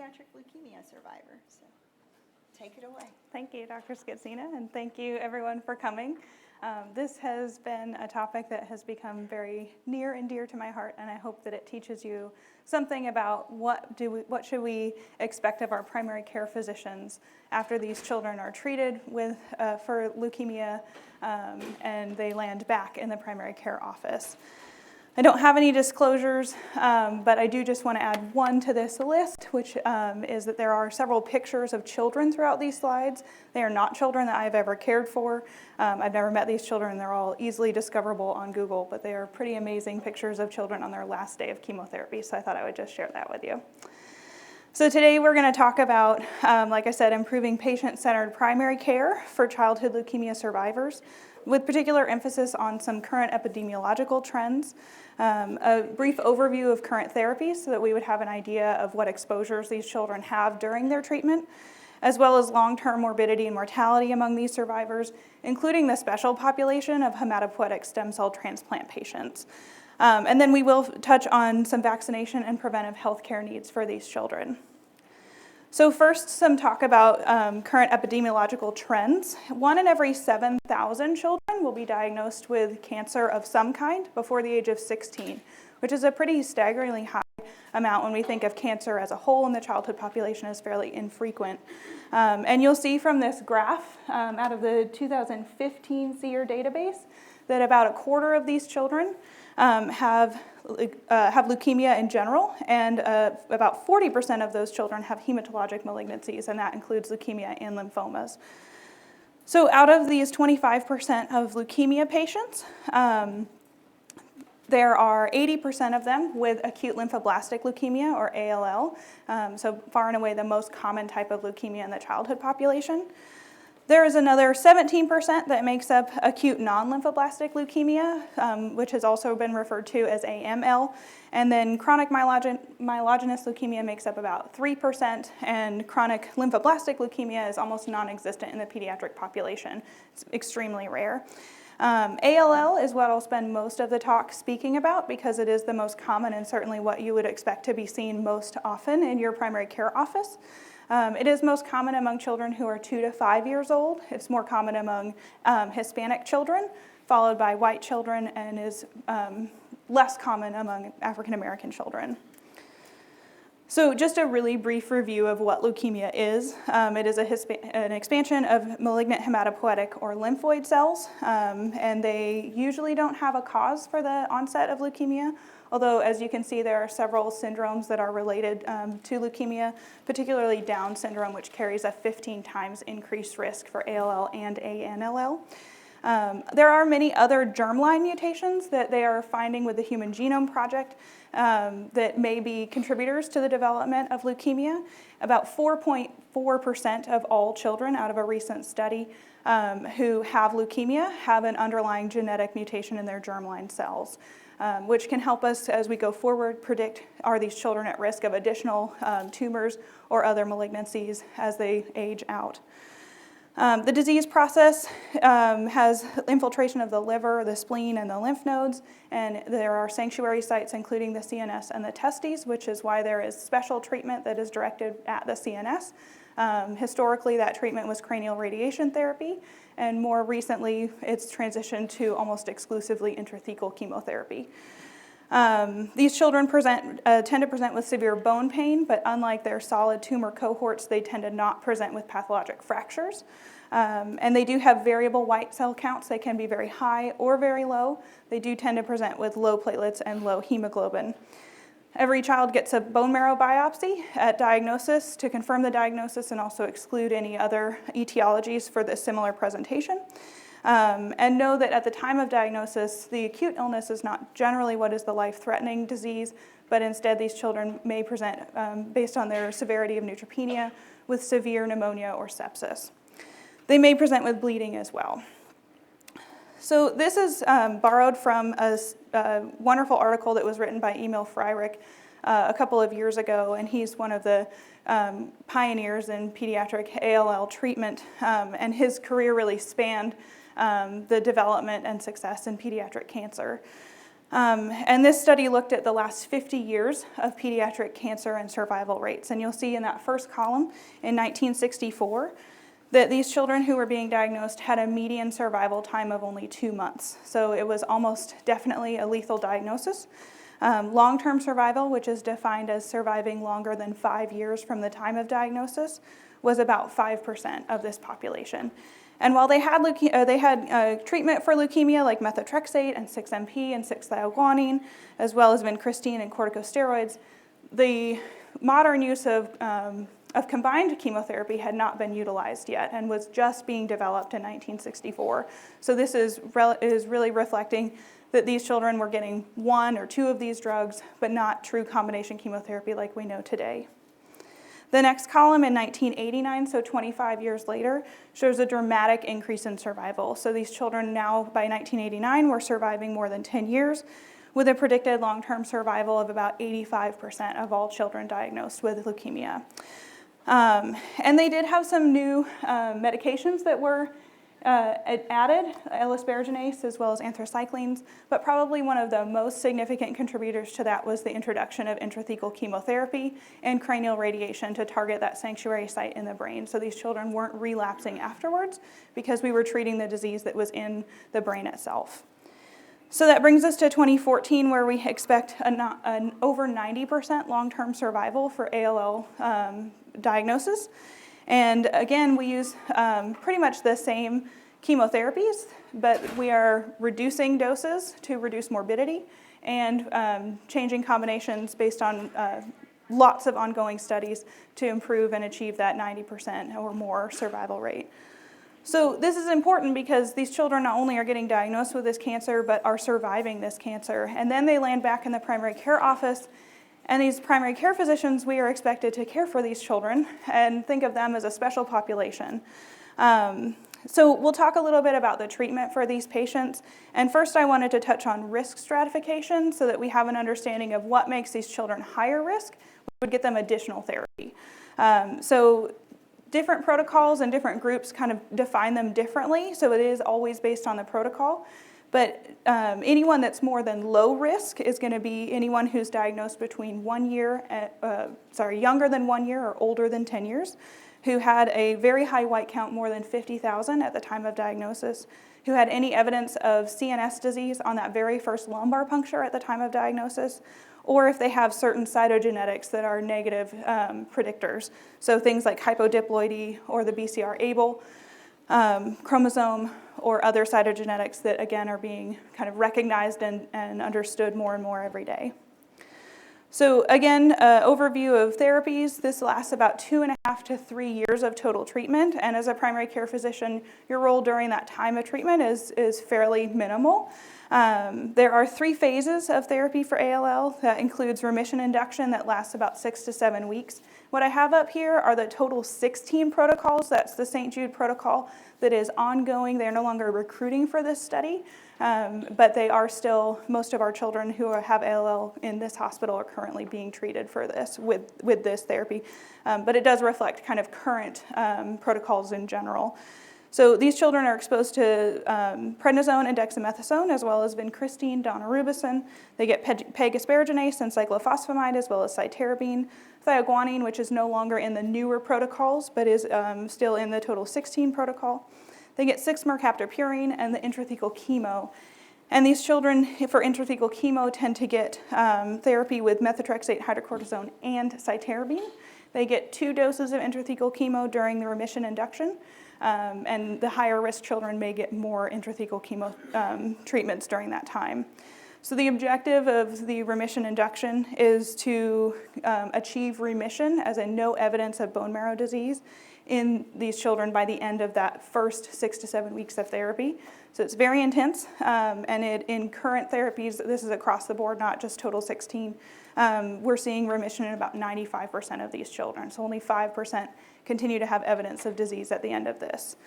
pediatric leukemia survivor. So take it away. Thank you, Dr. Skitzina, and thank you everyone for coming. This has been a topic that has become very near and dear to my heart, and I hope that it teaches you something about what should we expect of our primary care physicians after these children are treated with for leukemia and they land back in the primary care office. I don't have any disclosures, but I do just want to add one to this list, which is that there are several pictures of children throughout these slides. They are not children that I've ever cared for. I've never met these children. They're all easily discoverable on Google, but they are pretty amazing pictures of children on their last day of chemotherapy, so I thought I would just share that with you. So today we're going to talk about, like I said, improving patient-centered primary care for childhood leukemia survivors, with particular emphasis on some current epidemiological trends, a brief overview of current therapies so that we would have an idea of what exposures these children have during their treatment, as well as long-term morbidity and mortality among these survivors, including the special population of hematopoietic stem cell transplant patients. And then we will touch on some vaccination and preventive healthcare needs for these children. So first, some talk about current epidemiological trends. 1 in every 7,000 children will be diagnosed with cancer of some kind before the age of 16, which is a pretty staggeringly high amount when we think of cancer as a whole in the childhood population as fairly infrequent. And you'll see from this graph out of the 2015 SEER database that about a quarter of these children have leukemia in general, and about 40% of those children have hematologic malignancies, and that includes leukemia and lymphomas. So out of these 25% of leukemia patients, there are 80% of them with acute lymphoblastic leukemia, or ALL, so far and away the most common type of leukemia in the childhood population. There is another 17% that makes up acute non-lymphoblastic leukemia, which has also been referred to as AML. And then chronic myelogenous leukemia makes up about 3%, and chronic lymphoblastic leukemia is almost non-existent in the pediatric population. It's extremely rare. ALL is what I'll spend most of the talk speaking about because it is the most common and certainly what you would expect to be seen most often in your primary care office. It is most common among children who are 2 to 5 years old. It's more common among Hispanic children, followed by white children, and is less common among African American children. So just a really brief review of what leukemia is. It is an expansion of malignant hematopoietic or lymphoid cells, and they usually don't have a cause for the onset of leukemia, although as you can see there are several syndromes that are related to leukemia, particularly Down syndrome, which carries a 15 times increased risk for ALL and ANLL. There are many other germline mutations that they are finding with the Human Genome Project that may be contributors to the development of leukemia. About 4.4% of all children out of a recent study who have leukemia have an underlying genetic mutation in their germline cells, which can help us as we go forward predict, are these children at risk of additional tumors or other malignancies as they age out. The disease process has infiltration of the liver, the spleen, and the lymph nodes, and there are sanctuary sites including the CNS and the testes, which is why there is special treatment that is directed at the CNS. Historically, that treatment was cranial radiation therapy, and more recently, it's transitioned to almost exclusively intrathecal chemotherapy. These children tend to present with severe bone pain, but unlike their solid tumor cohorts, they tend to not present with pathologic fractures. And they do have variable white cell counts. They can be very high or very low. They do tend to present with low platelets and low hemoglobin. Every child gets a bone marrow biopsy at diagnosis to confirm the diagnosis and also exclude any other etiologies for this similar presentation. And know that at the time of diagnosis, the acute illness is not generally what is the life-threatening disease, but instead these children may present based on their severity of neutropenia with severe pneumonia or sepsis. They may present with bleeding as well. So this is borrowed from a wonderful article that was written by Emil Freilich a couple of years ago, and he's one of the pioneers in pediatric ALL treatment, and his career really spanned the development and success in pediatric cancer. And this study looked at the last 50 years of pediatric cancer and survival rates. And you'll see in that first column in 1964 that these children who were being diagnosed had a median survival time of only 2 months. So it was almost definitely a lethal diagnosis. Long-term survival, which is defined as surviving longer than 5 years from the time of diagnosis, was about 5% of this population. And while they had treatment for leukemia like methotrexate and 6-MP and 6-thioguanine, as well as vincristine and corticosteroids, the modern use of combined chemotherapy had not been utilized yet and was just being developed in 1964. So this is really reflecting that these children were getting 1 or 2 of these drugs, but not true combination chemotherapy like we know today. The next column in 1989, so 25 years later, shows a dramatic increase in survival. So these children now, by 1989, were surviving more than 10 years, with a predicted long-term survival of about 85% of all children diagnosed with leukemia. And they did have some new medications that were added, L-asparaginase as well as anthracyclines, but probably one of the most significant contributors to that was the introduction of intrathecal chemotherapy and cranial radiation to target that sanctuary site in the brain. So these children weren't relapsing afterwards because we were treating the disease that was in the brain itself. So that brings us to 2014, where we expect an over 90% long-term survival for ALL diagnosis. And again, we use pretty much the same chemotherapies, but we are reducing doses to reduce morbidity and changing combinations based on lots of ongoing studies to improve and achieve that 90% or more survival rate. So this is important because these children not only are getting diagnosed with this cancer, but are surviving this cancer. And then they land back in the primary care office. And these primary care physicians, we are expected to care for these children and think of them as a special population. So we'll talk a little bit about the treatment for these patients. And first I wanted to touch on risk stratification so that we have an understanding of what makes these children higher risk, which would get them additional therapy. So different protocols and different groups kind of define them differently, so it is always based on the protocol. But anyone that's more than low risk is going to be anyone who's diagnosed between 1 year, younger than 1 year or older than 10 years, who had a very high white count, more than 50,000 at the time of diagnosis, who had any evidence of CNS disease on that very first lumbar puncture at the time of diagnosis, or if they have certain cytogenetics that are negative predictors. So things like hypodiploidy or the BCR-ABL chromosome or other cytogenetics that, again, are being kind of recognized and understood more and more every day. So again, overview of therapies. This lasts about 2.5 to 3 years of total treatment. And as a primary care physician, your role during that time of treatment is fairly minimal. There are 3 phases of therapy for ALL. That includes remission induction that lasts about 6 to 7 weeks. What I have up here are the total 16 protocols. That's the St. Jude protocol that is ongoing. They're no longer recruiting for this study, but they are still, most of our children who have ALL in this hospital are currently being treated for this with this therapy. But it does reflect kind of current protocols in general. So these children are exposed to prednisone and dexamethasone, as well as vincristine, daunorubicin. They get PEG asparaginase and cyclophosphamide, as well as cytarabine, thioguanine, which is no longer in the newer protocols, but is still in the total 16 protocol. They get 6-mercaptopurine and the intrathecal chemo. And these children, for intrathecal chemo, tend to get therapy with methotrexate, hydrocortisone, and cytarabine. They get 2 doses of intrathecal chemo during the remission induction. And the higher risk children may get more intrathecal chemo treatments during that time. So the objective of the remission induction is to achieve remission, as in no evidence of bone marrow disease, in these children by the end of that first 6 to 7 weeks of therapy. So it's very intense, and in current therapies, this is across the board, not just total 16, we're seeing remission in about 95% of these children. So only 5% continue to have evidence of disease at the end of this.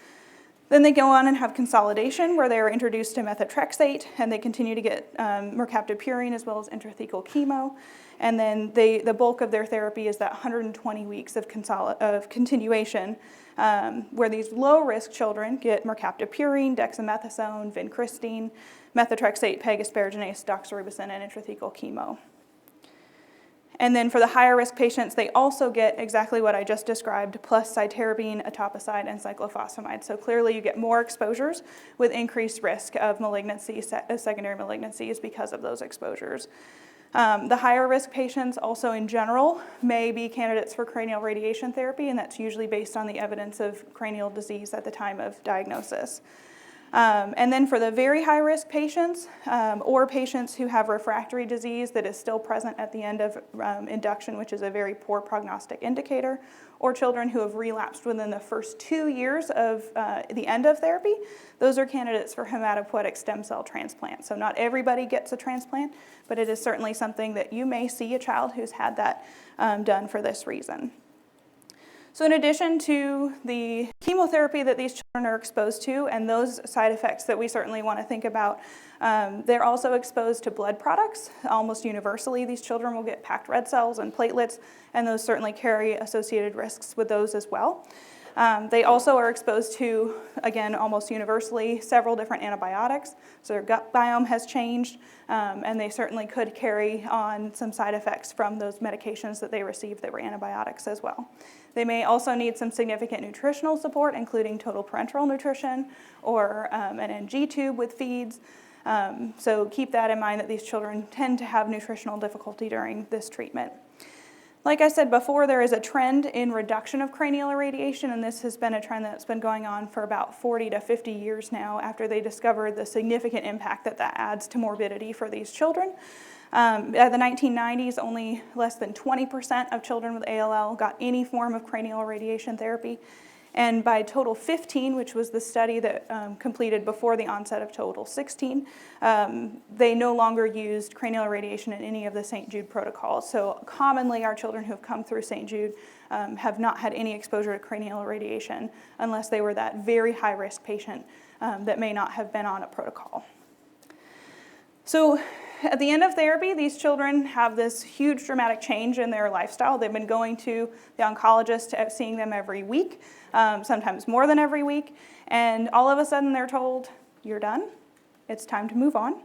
Then they go on and have consolidation, where they are introduced to methotrexate, and they continue to get mercaptopurine as well as intrathecal chemo. And then the bulk of their therapy is that 120 weeks of continuation, where these low-risk children get mercaptopurine, dexamethasone, vincristine, methotrexate, pegosparaginase, doxorubicin, and intrathecal chemo. And then for the higher risk patients, they also get exactly what I just described, plus cytarabine, etoposide, and cyclophosphamide. So clearly you get more exposures with increased risk of malignancy, secondary malignancies because of those exposures. The higher risk patients also in general may be candidates for cranial radiation therapy, and that's usually based on the evidence of cranial disease at the time of diagnosis. And then for the very high risk patients or patients who have refractory disease that is still present at the end of induction, which is a very poor prognostic indicator, or children who have relapsed within the first 2 years of the end of therapy, those are candidates for hematopoietic stem cell transplant. So not everybody gets a transplant, but it is certainly something that you may see a child who's had that done for this reason. So in addition to the chemotherapy that these children are exposed to and those side effects that we certainly want to think about, they're also exposed to blood products. Almost universally, these children will get packed red cells and platelets, and those certainly carry associated risks with those as well. They also are exposed to, again, almost universally, several different antibiotics. So their gut biome has changed, and they certainly could carry on some side effects from those medications that they received that were antibiotics as well. They may also need some significant nutritional support, including total parenteral nutrition or an NG tube with feeds. So keep that in mind that these children tend to have nutritional difficulty during this treatment. Like I said before, there is a trend in reduction of cranial irradiation, and this has been a trend that's been going on for about 40 to 50 years now after they discovered the significant impact that that adds to morbidity for these children. At the 1990s, only less than 20% of children with ALL got any form of cranial irradiation therapy. And by total 15, which was the study that completed before the onset of total 16, they no longer used cranial irradiation in any of the St. Jude protocols. So commonly our children who have come through St. Jude have not had any exposure to cranial irradiation unless they were that very high risk patient that may not have been on a protocol. So at the end of therapy, these children have this huge dramatic change in their lifestyle. They've been going to the oncologist, seeing them every week, sometimes more than every week, and all of a sudden they're told, you're done, it's time to move on.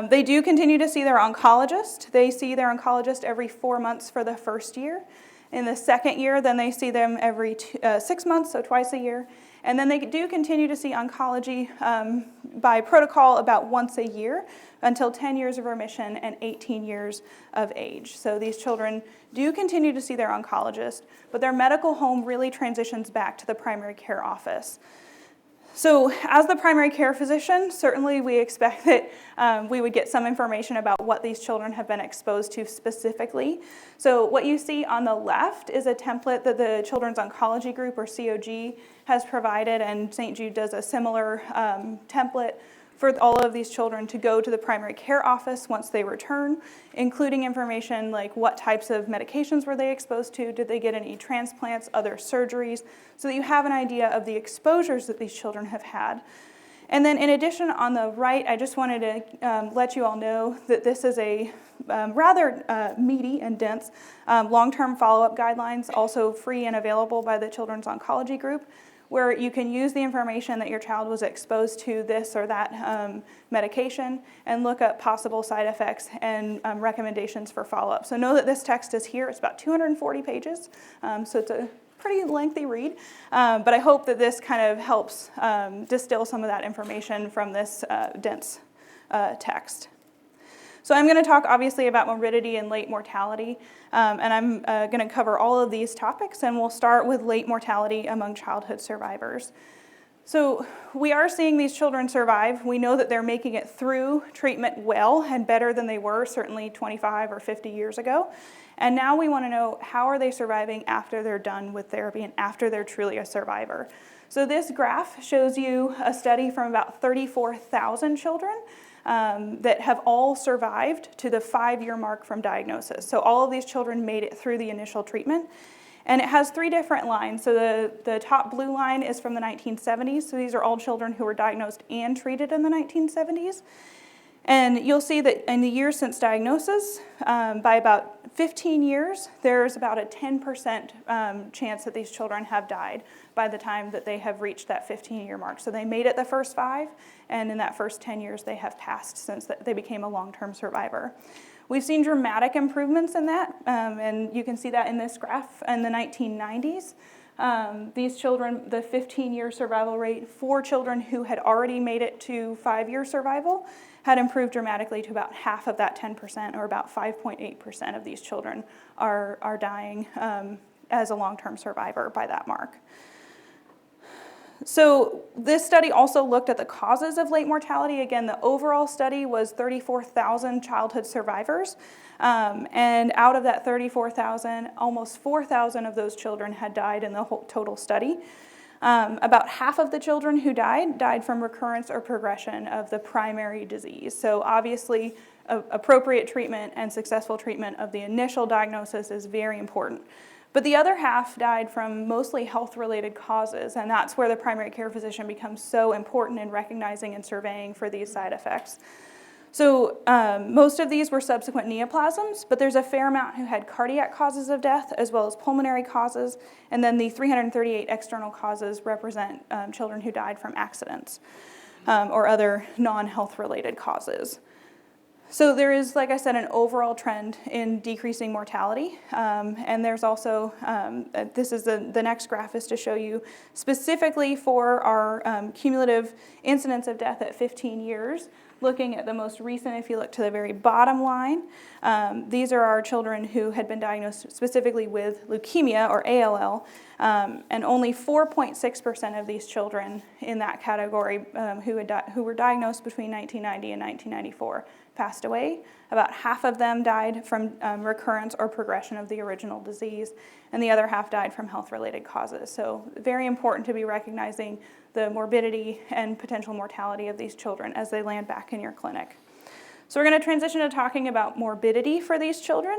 They do continue to see their oncologist. They see their oncologist every 4 months for the first year. In the second year, then they see them every 6 months, so twice a year. And then they do continue to see oncology by protocol about once a year until 10 years of remission and 18 years of age. So these children do continue to see their oncologist, but their medical home really transitions back to the primary care office. So as the primary care physician, certainly we expect that we would get some information about what these children have been exposed to specifically. So what you see on the left is a template that the Children's Oncology Group, or COG, has provided, and St. Jude does a similar template for all of these children to go to the primary care office once they return, including information like what types of medications were they exposed to, did they get any transplants, other surgeries, so that you have an idea of the exposures that these children have had. And then in addition, on the right, I just wanted to let you all know that this is a rather meaty and dense long-term follow-up guidelines, also free and available by the Children's Oncology Group, where you can use the information that your child was exposed to this or that medication and look up possible side effects and recommendations for follow-up. So know that this text is here. It's about 240 pages, so it's a pretty lengthy read, but I hope that this kind of helps distill some of that information from this dense text. So I'm going to talk obviously about morbidity and late mortality, and I'm going to cover all of these topics, and we'll start with late mortality among childhood survivors. So we are seeing these children survive. We know that they're making it through treatment well and better than they were certainly 25 or 50 years ago. And now we want to know, how are they surviving after they're done with therapy and after they're truly a survivor? So this graph shows you a study from about 34,000 children that have all survived to the 5-year mark from diagnosis. So all of these children made it through the initial treatment. And it has 3 different lines. So the top blue line is from the 1970s. So these are all children who were diagnosed and treated in the 1970s. And you'll see that in the years since diagnosis, by about 15 years, there's about a 10% chance that these children have died by the time that they have reached that 15-year mark. So they made it the first 5, and in that first 10 years, they have passed since they became a long-term survivor. We've seen dramatic improvements in that, and you can see that in this graph in the 1990s. These children, the 15-year survival rate for children who had already made it to 5-year survival had improved dramatically to about half of that 10%, or about 5.8% of these children are dying as a long-term survivor by that mark. So this study also looked at the causes of late mortality. Again, the overall study was 34,000 childhood survivors. And out of that 34,000, almost 4,000 of those children had died in the whole total study. About half of the children who died from recurrence or progression of the primary disease. So obviously, appropriate treatment and successful treatment of the initial diagnosis is very important. But the other half died from mostly health-related causes, and that's where the primary care physician becomes so important in recognizing and surveying for these side effects. So most of these were subsequent neoplasms, but there's a fair amount who had cardiac causes of death as well as pulmonary causes, and then the 338 external causes represent children who died from accidents or other non-health related causes. So there is, like I said, an overall trend in decreasing mortality, and there's also, this is the next graph is to show you specifically for our cumulative incidence of death at 15 years, looking at the most recent, if you look to the very bottom line, these are our children who had been diagnosed specifically with leukemia or ALL, and only 4.6% of these children in that category who were diagnosed between 1990 and 1994 passed away. About half of them died from recurrence or progression of the original disease, and the other half died from health-related causes. So very important to be recognizing the morbidity and potential mortality of these children as they land back in your clinic. So we're going to transition to talking about morbidity for these children.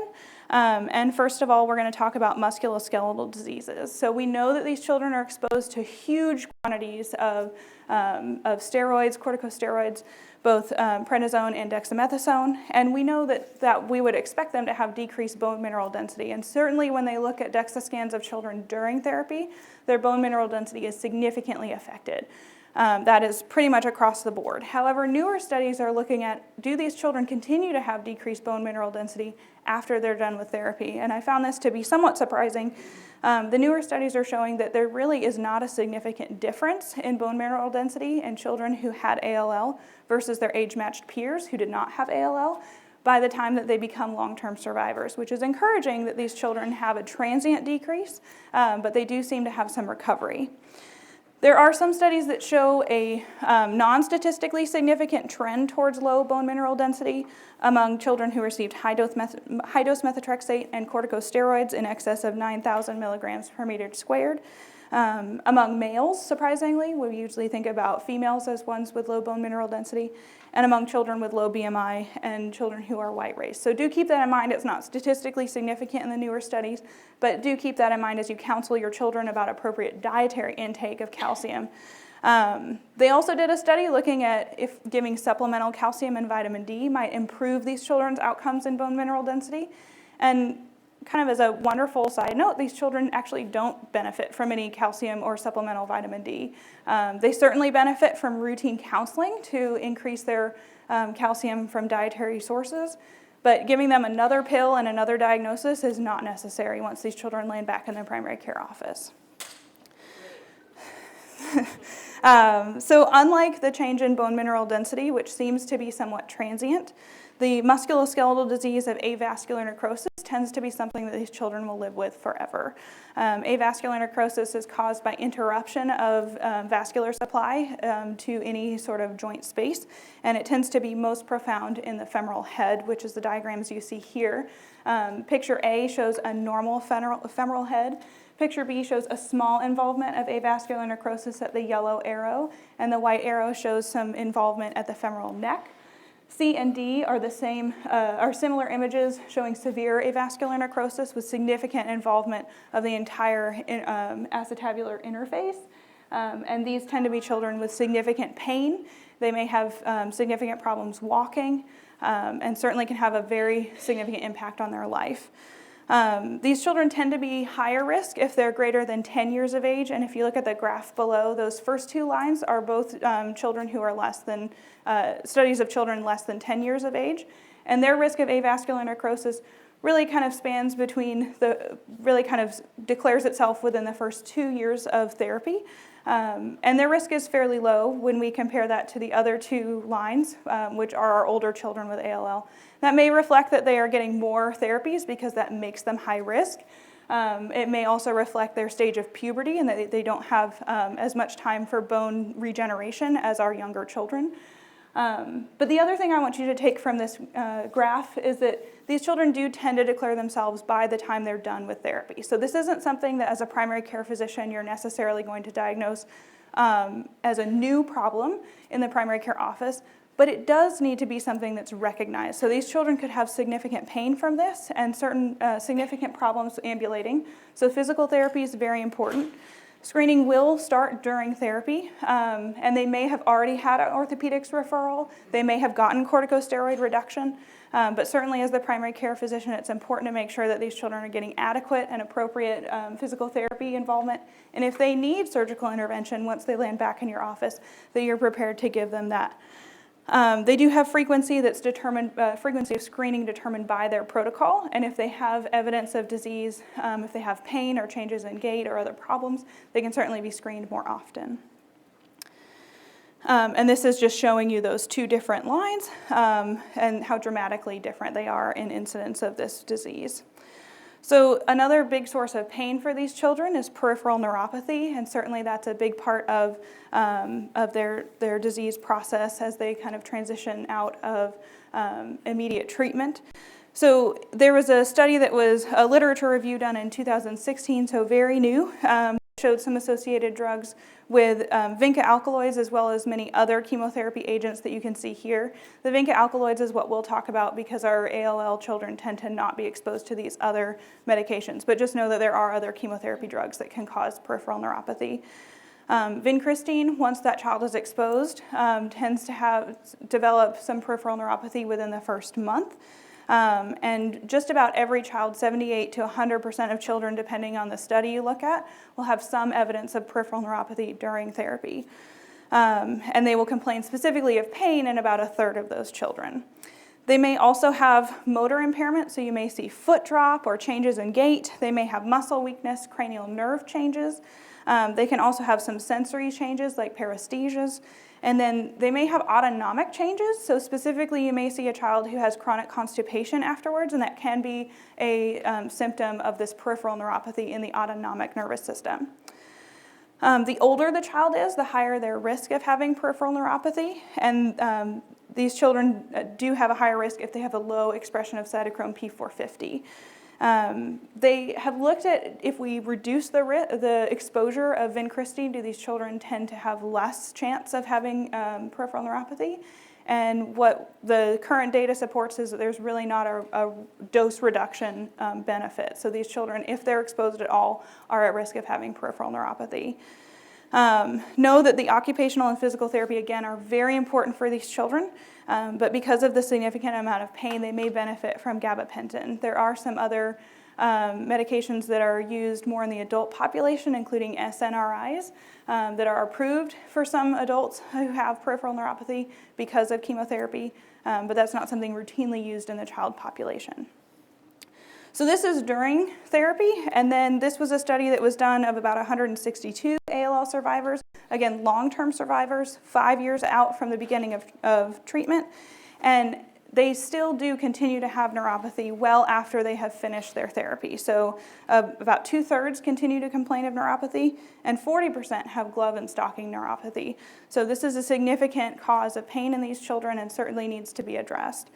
And first of all, we're going to talk about musculoskeletal diseases. So we know that these children are exposed to huge quantities of steroids, corticosteroids, both prednisone and dexamethasone, and we know that we would expect them to have decreased bone mineral density. And certainly when they look at DEXA scans of children during therapy, their bone mineral density is significantly affected. That is pretty much across the board. However, newer studies are looking at, do these children continue to have decreased bone mineral density after they're done with therapy? And I found this to be somewhat surprising. The newer studies are showing that there really is not a significant difference in bone mineral density in children who had ALL versus their age-matched peers who did not have ALL by the time that they become long-term survivors, which is encouraging that these children have a transient decrease, but they do seem to have some recovery. There are some studies that show a non-statistically significant trend towards low bone mineral density among children who received high-dose methotrexate and corticosteroids in excess of 9,000 milligrams per meter squared. Among males, surprisingly, we usually think about females as ones with low bone mineral density, and among children with low BMI and children who are white race. So do keep that in mind. It's not statistically significant in the newer studies, but do keep that in mind as you counsel your children about appropriate dietary intake of calcium. They also did a study looking at if giving supplemental calcium and vitamin D might improve these children's outcomes in bone mineral density. And kind of as a wonderful side note, these children actually don't benefit from any calcium or supplemental vitamin D. They certainly benefit from routine counseling to increase their calcium from dietary sources, but giving them another pill and another diagnosis is not necessary once these children land back in their primary care office. So unlike the change in bone mineral density, which seems to be somewhat transient, the musculoskeletal disease of avascular necrosis tends to be something that these children will live with forever. Avascular necrosis is caused by interruption of vascular supply to any sort of joint space, and it tends to be most profound in the femoral head, which is the diagrams you see here. Picture A shows a normal femoral head. Picture B shows a small involvement of avascular necrosis at the yellow arrow, and the white arrow shows some involvement at the femoral neck. C and D are the same, are similar images showing severe avascular necrosis with significant involvement of the entire acetabular interface. And these tend to be children with significant pain. They may have significant problems walking, and certainly can have a very significant impact on their life. These children tend to be higher risk if they're greater than 10 years of age, and if you look at the graph below, those first two lines are both children who are less than, studies of children less than 10 years of age, and their risk of avascular necrosis really kind of spans between really kind of declares itself within the first 2 years of therapy. And their risk is fairly low when we compare that to the other two lines, which are our older children with ALL. That may reflect that they are getting more therapies because that makes them high risk. It may also reflect their stage of puberty and that they don't have as much time for bone regeneration as our younger children. But the other thing I want you to take from this graph is that these children do tend to declare themselves by the time they're done with therapy. So this isn't something that as a primary care physician you're necessarily going to diagnose as a new problem in the primary care office, but it does need to be something that's recognized. So these children could have significant pain from this and certain significant problems ambulating. So physical therapy is very important. Screening will start during therapy, and they may have already had an orthopedics referral. They may have gotten corticosteroid reduction, but certainly as the primary care physician, it's important to make sure that these children are getting adequate and appropriate physical therapy involvement. And if they need surgical intervention once they land back in your office, that you're prepared to give them that. They do have frequency that's determined, frequency of screening determined by their protocol, and if they have evidence of disease, if they have pain or changes in gait or other problems, they can certainly be screened more often. And this is just showing you those two different lines and how dramatically different they are in incidence of this disease. So another big source of pain for these children is peripheral neuropathy, and certainly that's a big part of their disease process as they kind of transition out of immediate treatment. So there was a study that was a literature review done in 2016, so very new, showed some associated drugs with Vinca Alkaloids as well as many other chemotherapy agents that you can see here. The Vinca Alkaloids is what we'll talk about because our ALL children tend to not be exposed to these other medications, but just know that there are other chemotherapy drugs that can cause peripheral neuropathy. Vincristine, once that child is exposed, tends to develop some peripheral neuropathy within the first month. And just about every child, 78 to 100% of children, depending on the study you look at, will have some evidence of peripheral neuropathy during therapy. And they will complain specifically of pain in about a third of those children. They may also have motor impairment, so you may see foot drop or changes in gait. They may have muscle weakness, cranial nerve changes. They can also have some sensory changes like paresthesias. And then they may have autonomic changes. So specifically, you may see a child who has chronic constipation afterwards, and that can be a symptom of this peripheral neuropathy in the autonomic nervous system. The older the child is, the higher their risk of having peripheral neuropathy. And these children do have a higher risk if they have a low expression of cytochrome P450. They have looked at if we reduce the exposure of vincristine, do these children tend to have less chance of having peripheral neuropathy? And what the current data supports is that there's really not a dose reduction benefit. So these children, if they're exposed at all, are at risk of having peripheral neuropathy. Know that the occupational and physical therapy, again, are very important for these children, but because of the significant amount of pain, they may benefit from gabapentin. There are some other medications that are used more in the adult population, including SNRIs, that are approved for some adults who have peripheral neuropathy because of chemotherapy, but that's not something routinely used in the child population. So this is during therapy, and then this was a study that was done of about 162 ALL survivors, again, long-term survivors, 5 years out from the beginning of treatment, and they still do continue to have neuropathy well after they have finished their therapy. So about 2/3 continue to complain of neuropathy, and 40% have glove and stocking neuropathy. So this is a significant cause of pain in these children and certainly needs to be addressed.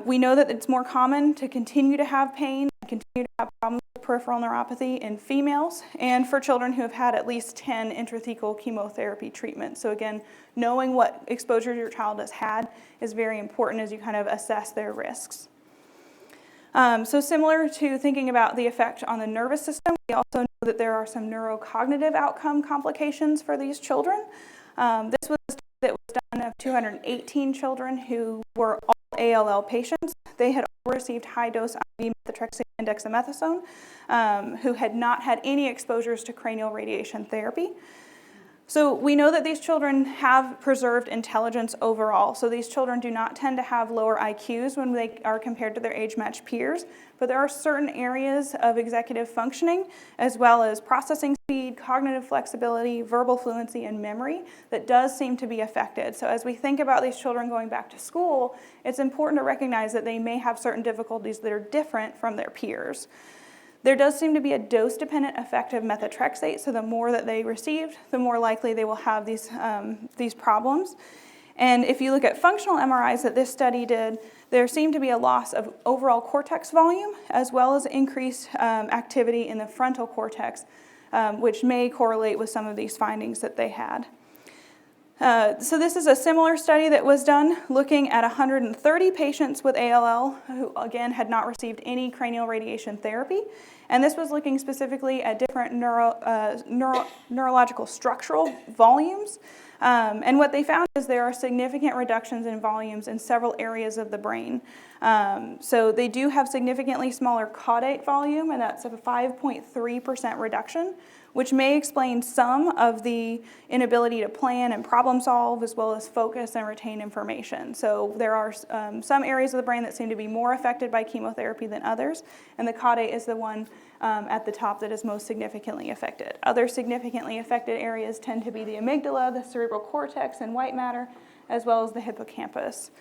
We know that it's more common to continue to have pain and continue to have problems with peripheral neuropathy in females, and for children who have had at least 10 intrathecal chemotherapy treatments. So again, knowing what exposure your child has had is very important as you kind of assess their risks. So similar to thinking about the effect on the nervous system, we also know that there are some neurocognitive outcome complications for these children. This was a study that was done of 218 children who were all ALL patients. They had all received high-dose IV methotrexate and dexamethasone, who had not had any exposures to cranial radiation therapy. So we know that these children have preserved intelligence overall. So these children do not tend to have lower IQs when they are compared to their age-matched peers, but there are certain areas of executive functioning, as well as processing speed, cognitive flexibility, verbal fluency, and memory that does seem to be affected. So as we think about these children going back to school, it's important to recognize that they may have certain difficulties that are different from their peers. There does seem to be a dose-dependent effect of methotrexate, so the more that they received, the more likely they will have these problems. And if you look at functional MRIs that this study did, there seemed to be a loss of overall cortex volume, as well as increased activity in the frontal cortex, which may correlate with some of these findings that they had. So this is a similar study that was done looking at 130 patients with ALL who, again, had not received any cranial radiation therapy. And this was looking specifically at different neurological structural volumes. And what they found is there are significant reductions in volumes in several areas of the brain. So they do have significantly smaller caudate volume, and that's a 5.3% reduction, which may explain some of the inability to plan and problem solve, as well as focus and retain information. So there are some areas of the brain that seem to be more affected by chemotherapy than others, and the caudate is the one at the top that is most significantly affected. Other significantly affected areas tend to be the amygdala, the cerebral cortex, and white matter, as well as the hippocampus.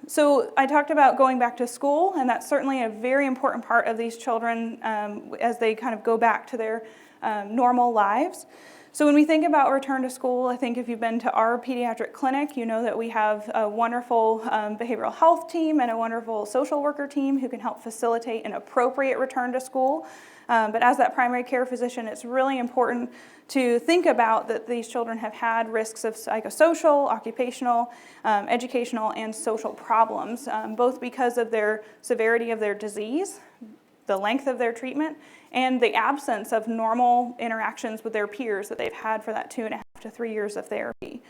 So I talked about going back to school, and that's certainly a very important part of these children as they kind of go back to their normal lives. So when we think about return to school, I think if you've been to our pediatric clinic, you know that we have a wonderful behavioral health team and a wonderful social worker team who can help facilitate an appropriate return to school. But as that primary care physician, it's really important to think about that these children have had risks of psychosocial, occupational, educational, and social problems, both because of their severity of their disease, the length of their treatment, and the absence of normal interactions with their peers that they've had for that 2.5 to 3 years of therapy.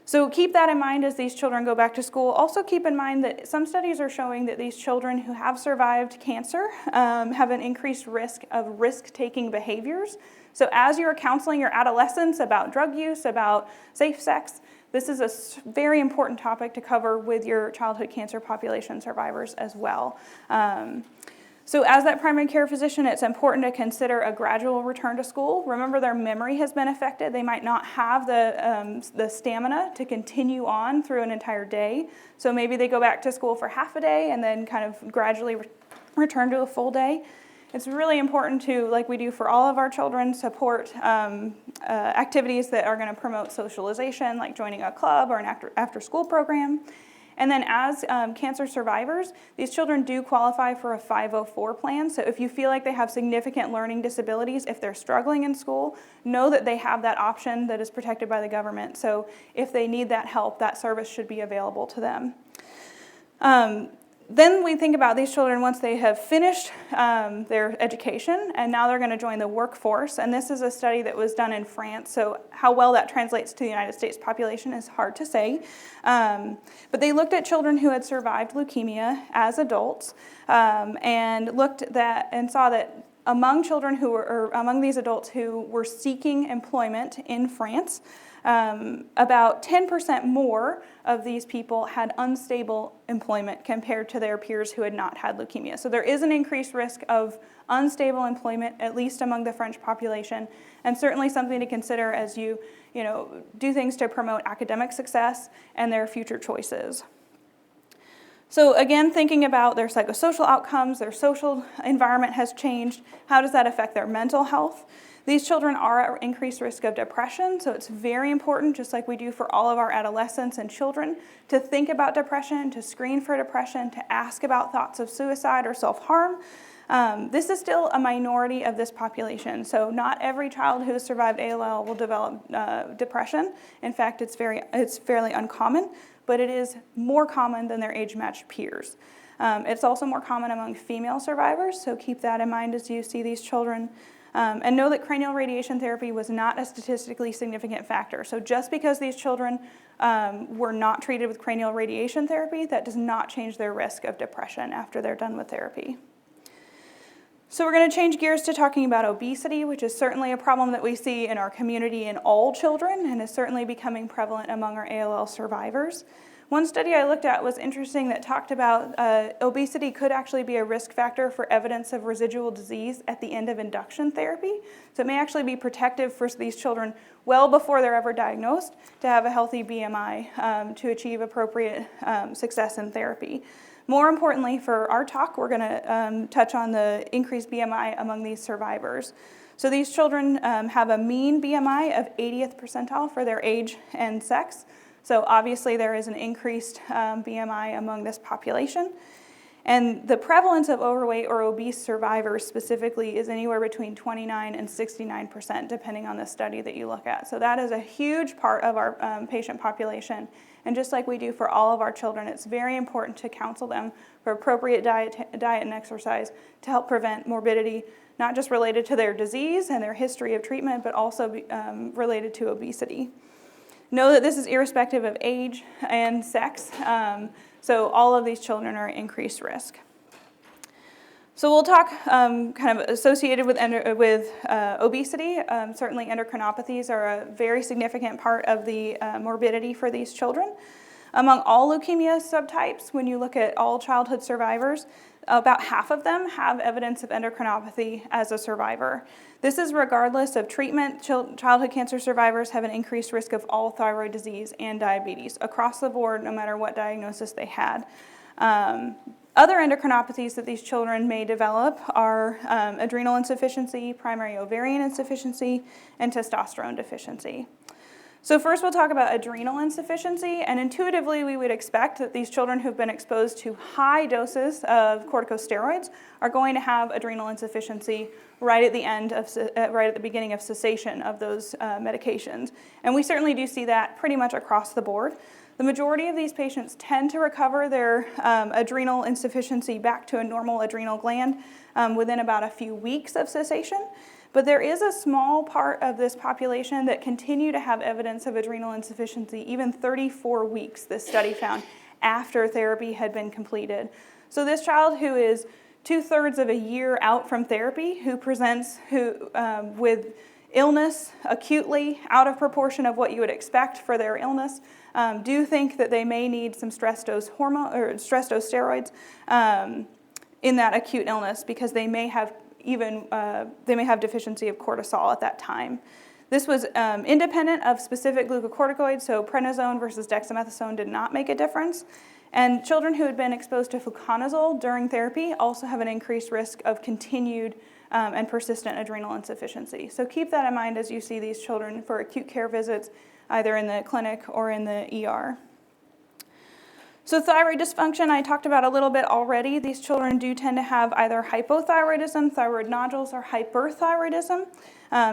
So keep that in mind as these children go back to school. Also keep in mind that some studies are showing that these children who have survived cancer have an increased risk of risk-taking behaviors. So as you're counseling your adolescents about drug use, about safe sex, this is a very important topic to cover with your childhood cancer population survivors as well. So as that primary care physician, it's important to consider a gradual return to school. Remember, their memory has been affected. They might not have the stamina to continue on through an entire day. So maybe they go back to school for half a day and then kind of gradually return to a full day. It's really important to, like we do for all of our children, support activities that are going to promote socialization, like joining a club or an after-school program. And then as cancer survivors, these children do qualify for a 504 plan. So if you feel like they have significant learning disabilities, if they're struggling in school, know that they have that option that is protected by the government. So if they need that help, that service should be available to them. Then we think about these children once they have finished their education, and now they're going to join the workforce. And this is a study that was done in France, so how well that translates to the United States population is hard to say. But they looked at children who had survived leukemia as adults, and looked at that and saw that among children who were, or among these adults who were seeking employment in France, about 10% more of these people had unstable employment compared to their peers who had not had leukemia. So there is an increased risk of unstable employment, at least among the French population, and certainly something to consider as you do things to promote academic success and their future choices. So again, thinking about their psychosocial outcomes, their social environment has changed. How does that affect their mental health? These children are at increased risk of depression, so it's very important, just like we do for all of our adolescents and children, to think about depression, to screen for depression, to ask about thoughts of suicide or self-harm. This is still a minority of this population, so not every child who has survived ALL will develop depression. In fact, it's fairly uncommon, but it is more common than their age-matched peers. It's also more common among female survivors, so keep that in mind as you see these children. And know that cranial radiation therapy was not a statistically significant factor. So just because these children were not treated with cranial radiation therapy, that does not change their risk of depression after they're done with therapy. So we're going to change gears to talking about obesity, which is certainly a problem that we see in our community in all children and is certainly becoming prevalent among our ALL survivors. One study I looked at was interesting that talked about obesity could actually be a risk factor for evidence of residual disease at the end of induction therapy. So it may actually be protective for these children well before they're ever diagnosed to have a healthy BMI to achieve appropriate success in therapy. More importantly, for our talk, we're going to touch on the increased BMI among these survivors. So these children have a mean BMI of 80th percentile for their age and sex. So obviously there is an increased BMI among this population. And the prevalence of overweight or obese survivors specifically is anywhere between 29 and 69%, depending on the study that you look at. So that is a huge part of our patient population. And just like we do for all of our children, it's very important to counsel them for appropriate diet and exercise to help prevent morbidity, not just related to their disease and their history of treatment, but also related to obesity. Know that this is irrespective of age and sex, so all of these children are at increased risk. So we'll talk kind of associated with obesity. Certainly endocrinopathies are a very significant part of the morbidity for these children. Among all leukemia subtypes, when you look at all childhood survivors, about half of them have evidence of endocrinopathy as a survivor. This is regardless of treatment. Childhood cancer survivors have an increased risk of all thyroid disease and diabetes across the board, no matter what diagnosis they had. Other endocrinopathies that these children may develop are adrenal insufficiency, primary ovarian insufficiency, and testosterone deficiency. So first we'll talk about adrenal insufficiency, and intuitively we would expect that these children who've been exposed to high doses of corticosteroids are going to have adrenal insufficiency right at the beginning of cessation of those medications. And we certainly do see that pretty much across the board. The majority of these patients tend to recover their adrenal insufficiency back to a normal adrenal gland within about a few weeks of cessation. But there is a small part of this population that continue to have evidence of adrenal insufficiency, even 34 weeks, this study found, after therapy had been completed. So this child who is 2/3 of a year out from therapy, who presents with illness acutely out of proportion of what you would expect for their illness, do think that they may need some stress dose steroids in that acute illness because they may have deficiency of cortisol at that time. This was independent of specific glucocorticoids, so prednisone versus dexamethasone did not make a difference. And children who had been exposed to fluconazole during therapy also have an increased risk of continued and persistent adrenal insufficiency. So keep that in mind as you see these children for acute care visits, either in the clinic or in the ER. So thyroid dysfunction, I talked about a little bit already. These children do tend to have either hypothyroidism, thyroid nodules, or hyperthyroidism.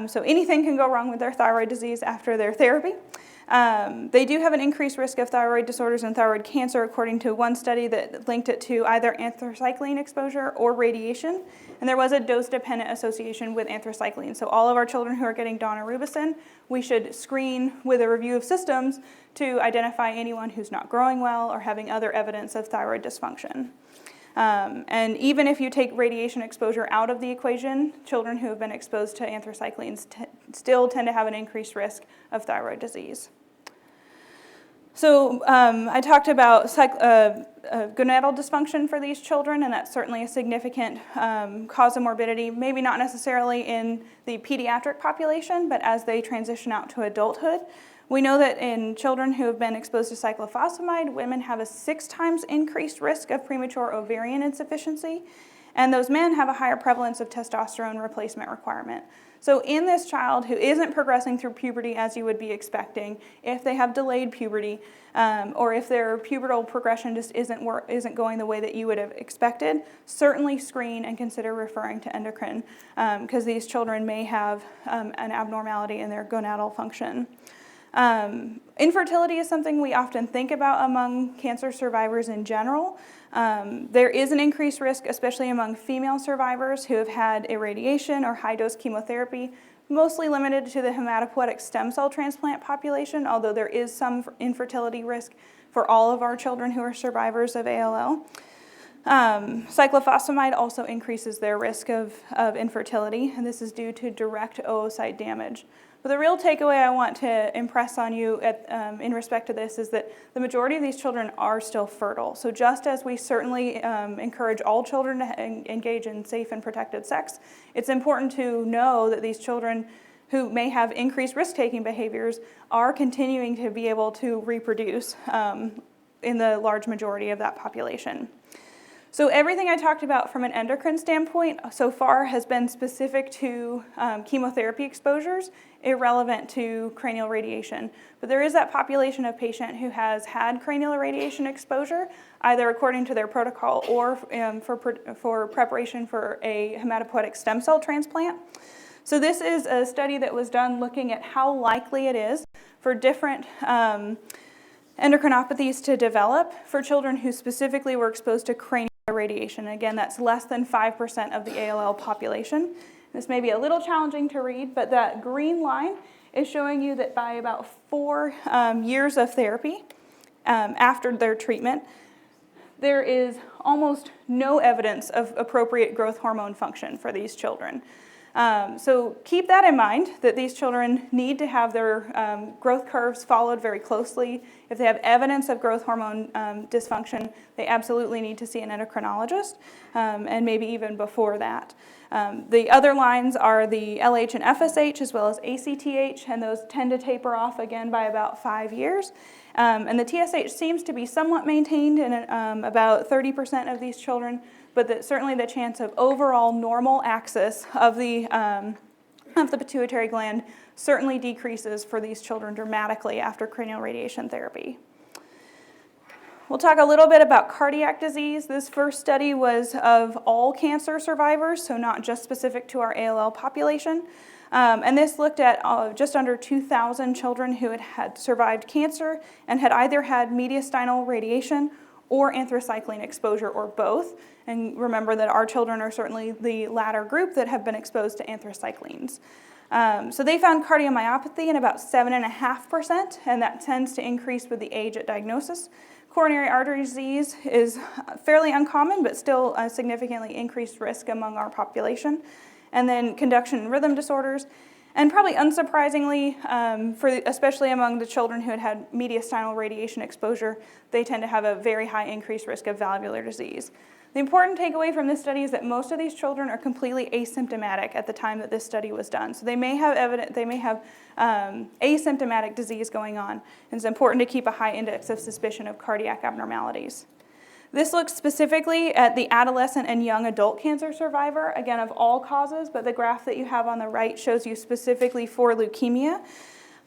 So anything can go wrong with their thyroid disease after their therapy. They do have an increased risk of thyroid disorders and thyroid cancer, according to one study that linked it to either anthracycline exposure or radiation. And there was a dose-dependent association with anthracycline. So all of our children who are getting daunorubicin, we should screen with a review of systems to identify anyone who's not growing well or having other evidence of thyroid dysfunction. And even if you take radiation exposure out of the equation, children who have been exposed to anthracyclines still tend to have an increased risk of thyroid disease. So I talked about gonadal dysfunction for these children, and that's certainly a significant cause of morbidity, maybe not necessarily in the pediatric population, but as they transition out to adulthood. We know that in children who have been exposed to cyclophosphamide, women have a 6 times increased risk of premature ovarian insufficiency, and those men have a higher prevalence of testosterone replacement requirement. So in this child who isn't progressing through puberty as you would be expecting, if they have delayed puberty, or if their pubertal progression just isn't going the way that you would have expected, certainly screen and consider referring to endocrine, because these children may have an abnormality in their gonadal function. Infertility is something we often think about among cancer survivors in general. There is an increased risk, especially among female survivors who have had irradiation or high-dose chemotherapy, mostly limited to the hematopoietic stem cell transplant population, although there is some infertility risk for all of our children who are survivors of ALL. Cyclophosphamide also increases their risk of infertility, and this is due to direct oocyte damage. But the real takeaway I want to impress on you in respect to this is that the majority of these children are still fertile. So just as we certainly encourage all children to engage in safe and protected sex, it's important to know that these children who may have increased risk-taking behaviors are continuing to be able to reproduce in the large majority of that population. So everything I talked about from an endocrine standpoint so far has been specific to chemotherapy exposures, irrelevant to cranial radiation. But there is that population of patient who has had cranial radiation exposure, either according to their protocol or for preparation for a hematopoietic stem cell transplant. So this is a study that was done looking at how likely it is for different endocrinopathies to develop for children who specifically were exposed to cranial radiation. Again, that's less than 5% of the ALL population. This may be a little challenging to read, but that green line is showing you that by about 4 years of therapy after their treatment, there is almost no evidence of appropriate growth hormone function for these children. So keep that in mind, that these children need to have their growth curves followed very closely. If they have evidence of growth hormone dysfunction, they absolutely need to see an endocrinologist, and maybe even before that. The other lines are the LH and FSH as well as ACTH, and those tend to taper off again by about 5 years. And the TSH seems to be somewhat maintained in about 30% of these children, but certainly the chance of overall normal axis of the pituitary gland certainly decreases for these children dramatically after cranial radiation therapy. We'll talk a little bit about cardiac disease. This first study was of all cancer survivors, so not just specific to our ALL population. And this looked at just under 2,000 children who had survived cancer and had either had mediastinal radiation or anthracycline exposure, or both. And remember that our children are certainly the latter group that have been exposed to anthracyclines. So they found cardiomyopathy in about 7.5%, and that tends to increase with the age at diagnosis. Coronary artery disease is fairly uncommon, but still a significantly increased risk among our population. And then conduction and rhythm disorders. And probably unsurprisingly, especially among the children who had had mediastinal radiation exposure, they tend to have a very high increased risk of valvular disease. The important takeaway from this study is that most of these children are completely asymptomatic at the time that this study was done. So they may have asymptomatic disease going on, and it's important to keep a high index of suspicion of cardiac abnormalities. This looks specifically at the adolescent and young adult cancer survivor, again of all causes, but the graph that you have on the right shows you specifically for leukemia.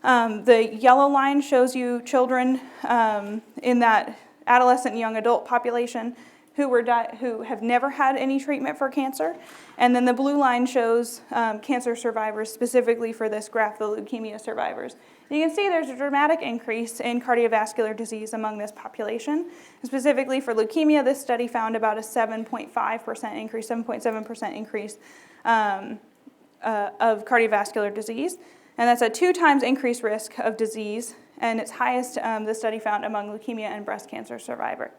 The yellow line shows you children in that adolescent and young adult population who have never had any treatment for cancer. And then the blue line shows cancer survivors specifically for this graph, the leukemia survivors. You can see there's a dramatic increase in cardiovascular disease among this population. Specifically for leukemia, this study found about a 7.5% increase, 7.7% increase of cardiovascular disease. And that's a 2 times increased risk of disease, and it's highest the study found among leukemia and breast cancer survivor.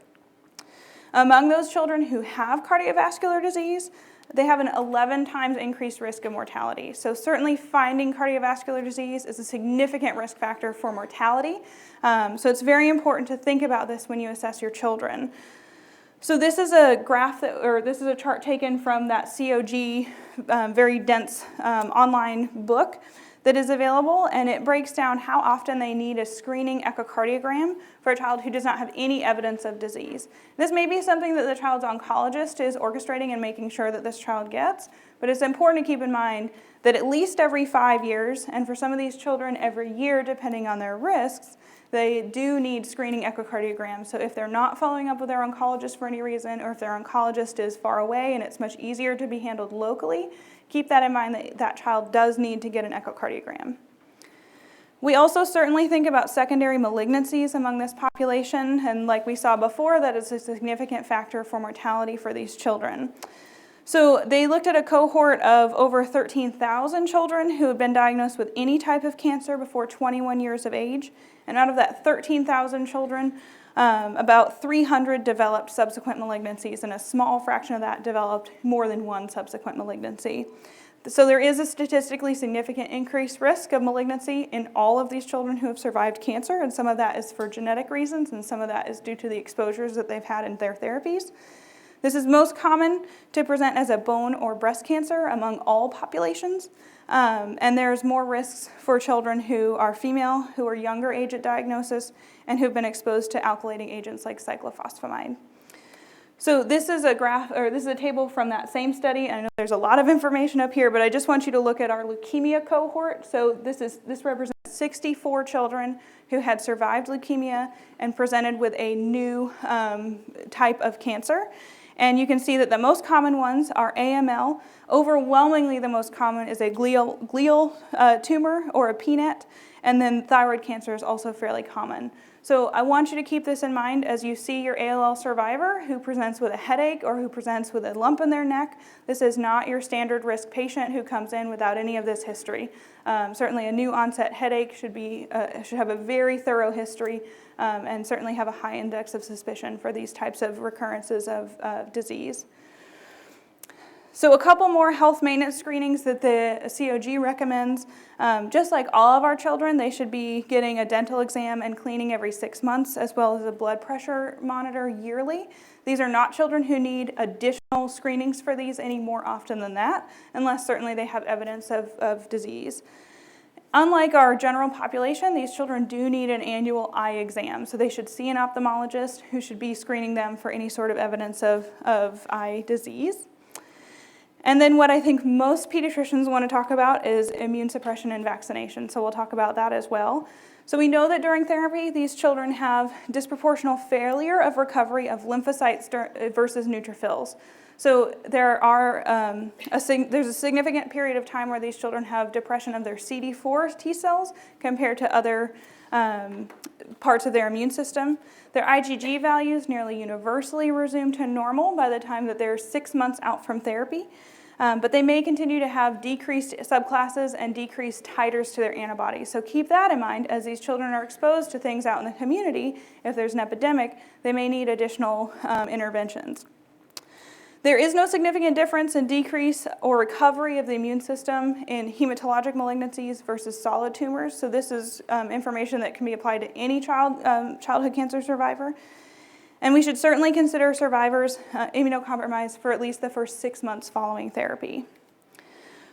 Among those children who have cardiovascular disease, they have an 11 times increased risk of mortality. So certainly finding cardiovascular disease is a significant risk factor for mortality. So it's very important to think about this when you assess your children. So this is a graph this is a chart taken from that COG very dense online book that is available, and it breaks down how often they need a screening echocardiogram for a child who does not have any evidence of disease. This may be something that the child's oncologist is orchestrating and making sure that this child gets, but it's important to keep in mind that at least every 5 years, and for some of these children every year depending on their risks, they do need screening echocardiograms. So if they're not following up with their oncologist for any reason, or if their oncologist is far away and it's much easier to be handled locally, keep that in mind that that child does need to get an echocardiogram. We also certainly think about secondary malignancies among this population, and like we saw before, that is a significant factor for mortality for these children. So they looked at a cohort of over 13,000 children who had been diagnosed with any type of cancer before 21 years of age, and out of that 13,000 children, about 300 developed subsequent malignancies, and a small fraction of that developed more than one subsequent malignancy. So there is a statistically significant increased risk of malignancy in all of these children who have survived cancer, and some of that is for genetic reasons, and some of that is due to the exposures that they've had in their therapies. This is most common to present as a bone or breast cancer among all populations, and there's more risks for children who are female, who are younger age at diagnosis, and who've been exposed to alkylating agents like cyclophosphamide. So this is a graph, or this is a table from that same study. I know there's a lot of information up here, but I just want you to look at our leukemia cohort. So this represents 64 children who had survived leukemia and presented with a new type of cancer. And you can see that the most common ones are AML. Overwhelmingly, the most common is a glial tumor or a PNET, and then thyroid cancer is also fairly common. So I want you to keep this in mind as you see your ALL survivor who presents with a headache or who presents with a lump in their neck. This is not your standard risk patient who comes in without any of this history. Certainly a new onset headache should have a very thorough history and certainly have a high index of suspicion for these types of recurrences of disease. So a couple more health maintenance screenings that the COG recommends. Just like all of our children, they should be getting a dental exam and cleaning every 6 months, as well as a blood pressure monitor yearly. These are not children who need additional screenings for these any more often than that, unless certainly they have evidence of disease. Unlike our general population, these children do need an annual eye exam, so they should see an ophthalmologist who should be screening them for any sort of evidence of eye disease. And then what I think most pediatricians want to talk about is immune suppression and vaccination, so we'll talk about that as well. So we know that during therapy, these children have disproportional failure of recovery of lymphocytes versus neutrophils. So there's a significant period of time where these children have depression of their CD4 T cells compared to other parts of their immune system. Their IgG values nearly universally resume to normal by the time that they're 6 months out from therapy. But they may continue to have decreased subclasses and decreased titers to their antibodies. So keep that in mind as these children are exposed to things out in the community. If there's an epidemic, they may need additional interventions. There is no significant difference in decrease or recovery of the immune system in hematologic malignancies versus solid tumors. So this is information that can be applied to any childhood cancer survivor. And we should certainly consider survivors immunocompromised for at least the first 6 months following therapy.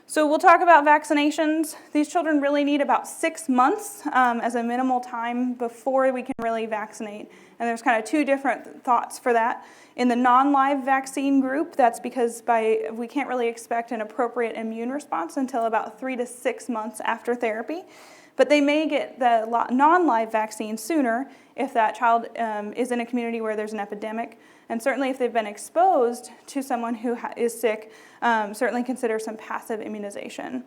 So we'll talk about vaccinations. These children really need about 6 months as a minimal time before we can really vaccinate. And there's kind of two different thoughts for that. In the non-live vaccine group, that's because we can't really expect an appropriate immune response until about 3 to 6 months after therapy. But they may get the non-live vaccine sooner if that child is in a community where there's an epidemic. And certainly if they've been exposed to someone who is sick, certainly consider some passive immunization.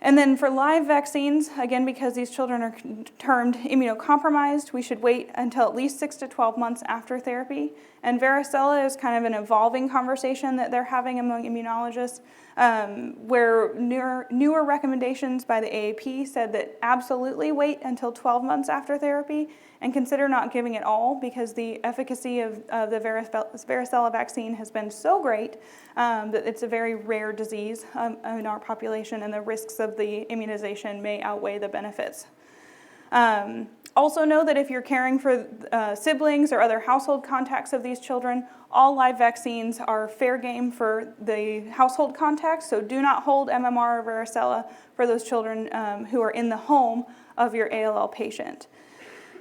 And then for live vaccines, again, because these children are termed immunocompromised, we should wait until at least 6 to 12 months after therapy. And varicella is kind of an evolving conversation that they're having among immunologists, where newer recommendations by the AAP said that absolutely wait until 12 months after therapy and consider not giving it all because the efficacy of the varicella vaccine has been so great that it's a very rare disease in our population and the risks of the immunization may outweigh the benefits. Also know that if you're caring for siblings or other household contacts of these children, all live vaccines are fair game for the household contacts, so do not hold MMR or varicella for those children who are in the home of your ALL patient.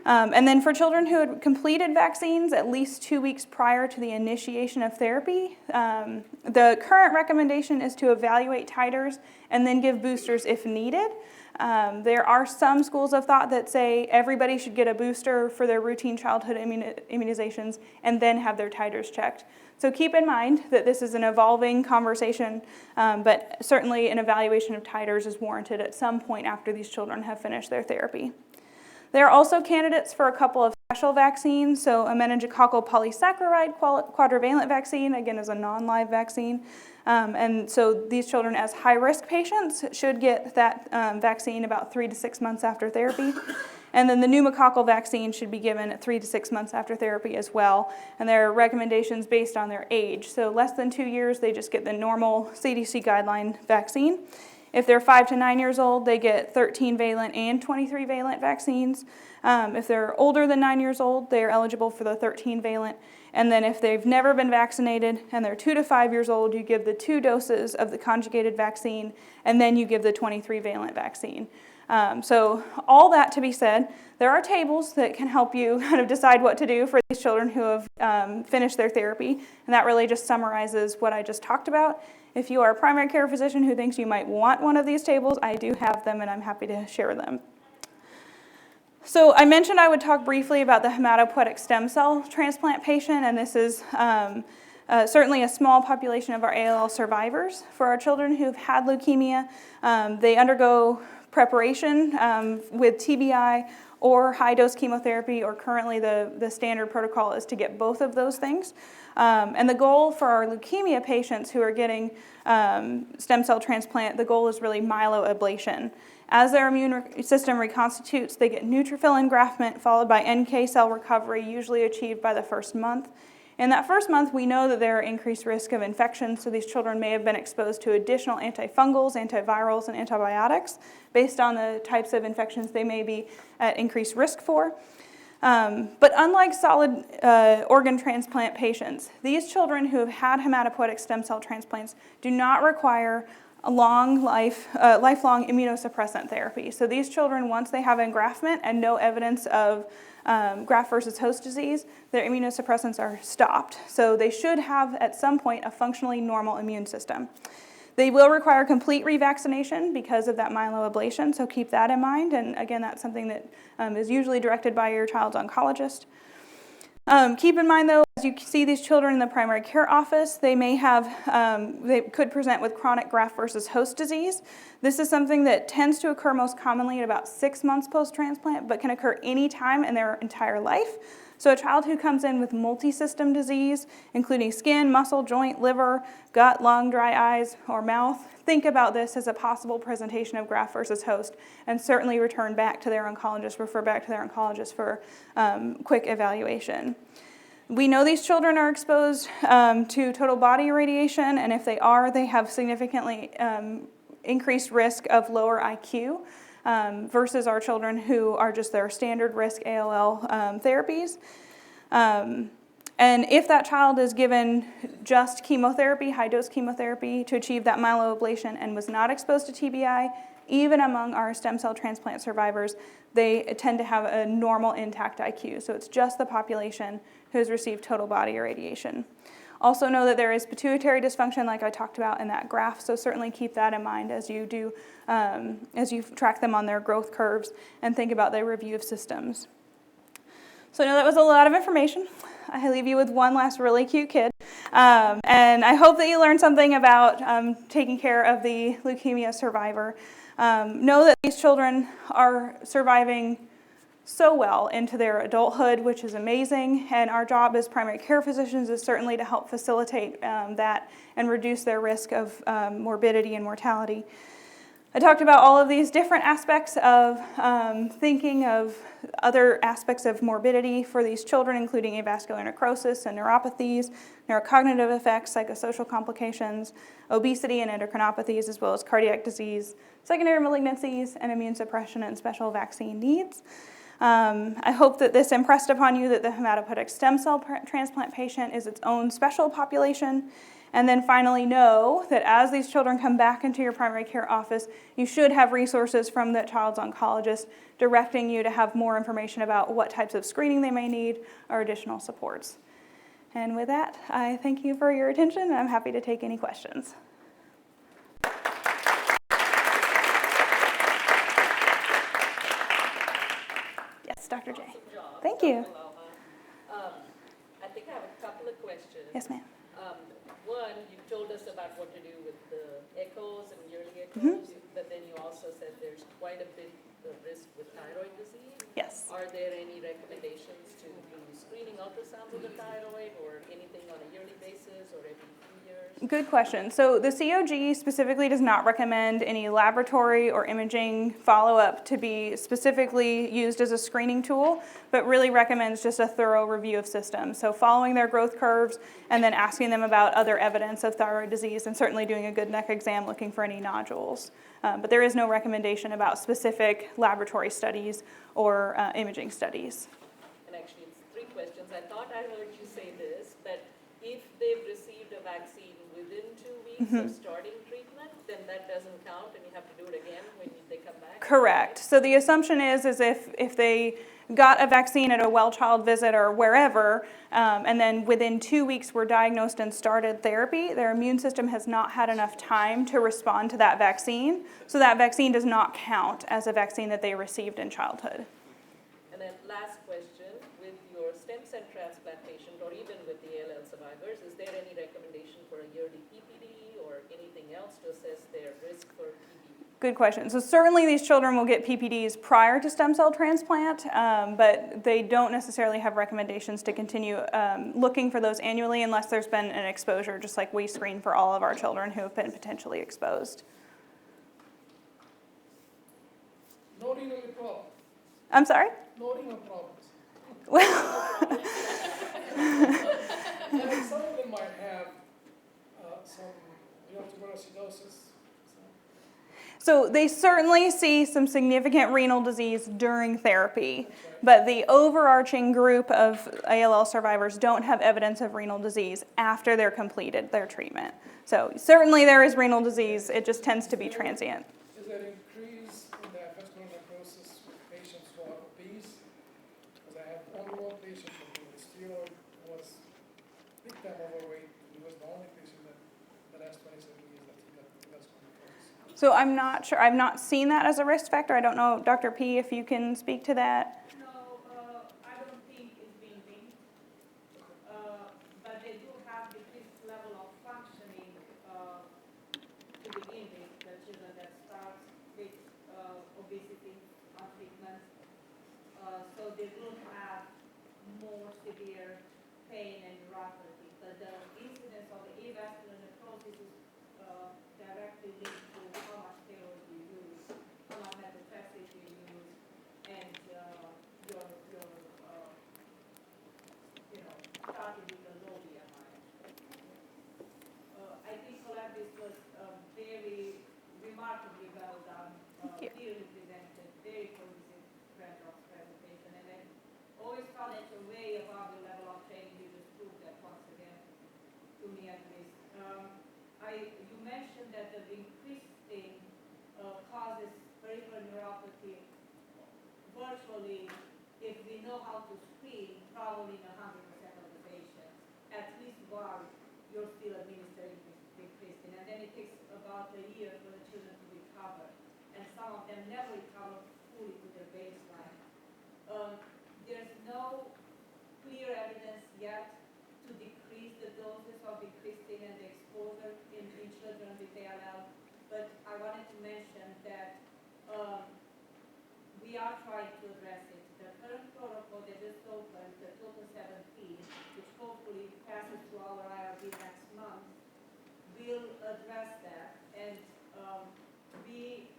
And then for children who had completed vaccines at least 2 weeks prior to the initiation of therapy, the current recommendation is to evaluate titers and then give boosters if needed. There are some schools of thought that say everybody should get a booster for their routine childhood immunizations and then have their titers checked. So keep in mind that this is an evolving conversation, but certainly an evaluation of titers is warranted at some point after these children have finished their therapy. There are also candidates for a couple of special vaccines, so a meningococcal polysaccharide quadrivalent vaccine, again, is a non-live vaccine. And so these children as high-risk patients should get that vaccine about 3 to 6 months after therapy. And then the pneumococcal vaccine should be given at 3 to 6 months after therapy as well. And there are recommendations based on their age. So less than 2 years, they just get the normal CDC guideline vaccine. If they're 5 to 9 years old, they get 13-valent and 23-valent vaccines. If they're older than 9 years old, they're eligible for the 13-valent. And then if they've never been vaccinated and they're 2 to 5 years old, you give the 2 doses of the conjugated vaccine, and then you give the 23-valent vaccine. So all that to be said, there are tables that can help you kind of decide what to do for these children who have finished their therapy, and that really just summarizes what I just talked about. If you are a primary care physician who thinks you might want one of these tables, I do have them and I'm happy to share them. So I mentioned I would talk briefly about the hematopoietic stem cell transplant patient, and this is certainly a small population of our ALL survivors. For our children who've had leukemia, they undergo preparation with TBI or high-dose chemotherapy, or currently the standard protocol is to get both of those things. And the goal for our leukemia patients who are getting stem cell transplant, the goal is really myeloablation. As their immune system reconstitutes, they get neutrophil engraftment followed by NK cell recovery, usually achieved by the first month. In that first month, we know that there are increased risk of infection, so these children may have been exposed to additional antifungals, antivirals, and antibiotics based on the types of infections they may be at increased risk for. But unlike solid organ transplant patients, these children who have had hematopoietic stem cell transplants do not require a lifelong immunosuppressant therapy. So these children, once they have engraftment and no evidence of graft-versus-host disease, their immunosuppressants are stopped. So they should have, at some point, a functionally normal immune system. They will require complete revaccination because of that myeloablation, so keep that in mind. And again, that's something that is usually directed by your child's oncologist. Keep in mind, though, as you see these children in the primary care office, they may have, they could present with chronic graft-versus-host disease. This is something that tends to occur most commonly at about 6 months post-transplant, but can occur any time in their entire life. So a child who comes in with multi-system disease, including skin, muscle, joint, liver, gut, lung, dry eyes, or mouth, think about this as a possible presentation of graft-versus-host, and certainly refer back to their oncologist for quick evaluation. We know these children are exposed to total body irradiation, and if they are, they have significantly increased risk of lower IQ versus our children who are just their standard risk ALL therapies. And if that child is given just chemotherapy, high-dose chemotherapy, to achieve that myeloablation and was not exposed to TBI, even among our stem cell transplant survivors, they tend to have a normal intact IQ. So it's just the population who has received total body irradiation. Also know that there is pituitary dysfunction, like I talked about in that graph, so certainly keep that in mind as you do, as you track them on their growth curves and think about their review of systems. So I know that was a lot of information. I leave you with one last really cute kid. And I hope that you learned something about taking care of the leukemia survivor. Know that these children are surviving so well into their adulthood, which is amazing, and our job as primary care physicians is certainly to help facilitate that and reduce their risk of morbidity and mortality. I talked about all of these different aspects of thinking of other aspects of morbidity for these children, including avascular necrosis and neuropathies, neurocognitive effects, psychosocial complications, obesity and endocrinopathies, as well as cardiac disease, secondary malignancies, and immune suppression and special vaccine needs. I hope that this impressed upon you that the hematopoietic stem cell transplant patient is its own special population. And then finally know that as these children come back into your primary care office, you should have resources from the child's oncologist directing you to have more information about what types of screening they may need or additional supports. And with that, I thank you for your attention, and I'm happy to take any questions. Yes, Dr. J. Awesome job, Thank you. Dr. Lauhan. I think I have a couple of questions. Yes, ma'am. One, you told us about what to do with the echoes and yearly echoes, but then you also said there's quite a bit of risk with thyroid disease. Yes. Are there any recommendations to do screening ultrasounds of the thyroid or anything on a yearly basis or every 2 years? Good question. So the COG specifically does not recommend any laboratory or imaging follow-up to be specifically used as a screening tool, but really recommends just a thorough review of systems. So following their growth curves and then asking them about other evidence of thyroid disease and certainly doing a good neck exam looking for any nodules. But there is no recommendation about specific laboratory studies or imaging studies. And actually, it's 3 questions. I thought I heard you say this, but if they've received a vaccine within 2 weeks of starting treatment, then that doesn't count and you have to do it again when they come back? Correct. So the assumption is if they got a vaccine at a well-child visit or wherever, and then within 2 weeks were diagnosed and started therapy, their immune system has not had enough time to respond to that vaccine. So that vaccine does not count as a vaccine that they received in childhood. And then last question, with your stem cell transplantation or even with the ALL survivors, is there any recommendation for a yearly PPD or anything else to assess their risk for PPD? Good question. So certainly these children will get PPDs prior to stem cell transplant, but they don't necessarily have recommendations to continue looking for those annually unless there's been an exposure, just like we screen for all of our children who have been potentially exposed. No renal problem. I'm sorry? No renal problems. Well, And some of them might have some renal tuberculosis. so they certainly see some significant renal disease during therapy, but the overarching group of ALL survivors don't have evidence of renal disease after they're completed their treatment. So certainly there is renal disease, it just tends to be transient. Is there increase in the avascular necrosis with patients who are obese? Because I have only one patient who was steroid was big time overweight. He was the only patient that the last 27 years that he got avascular necrosis. So I'm not sure, I've not seen that as a risk factor. I don't know, Dr. P, if you can speak to that. No, I don't think it's been linked, but they do have decreased level of functioning to begin with, the children that start with obesity on treatment. So they will have more severe pain and neuropathy, but the incidence of the avascular necrosis is directly linked to how much steroid you use, how much methotrexate you use, and your starting with a low BMI. I think Colette, this was very remarkably well done, clearly presented, very cohesive presentation, and I always found that you're way above the level of training. You just proved that once again, to me at least. You mentioned that the increasing causes peripheral neuropathy virtually, if we know how to screen, probably in 100% of the patients. At least while you're still administering Vincristine. And then it takes about a year for the children to recover. And some of them never recover fully to their baseline. There's no clear evidence yet to decrease the doses of Vincristine and the exposure in children with ALL. But I wanted to mention that we are trying to address it. The current protocol that just opened, the Total 17, which hopefully passes through our IRB next month, will address that. And we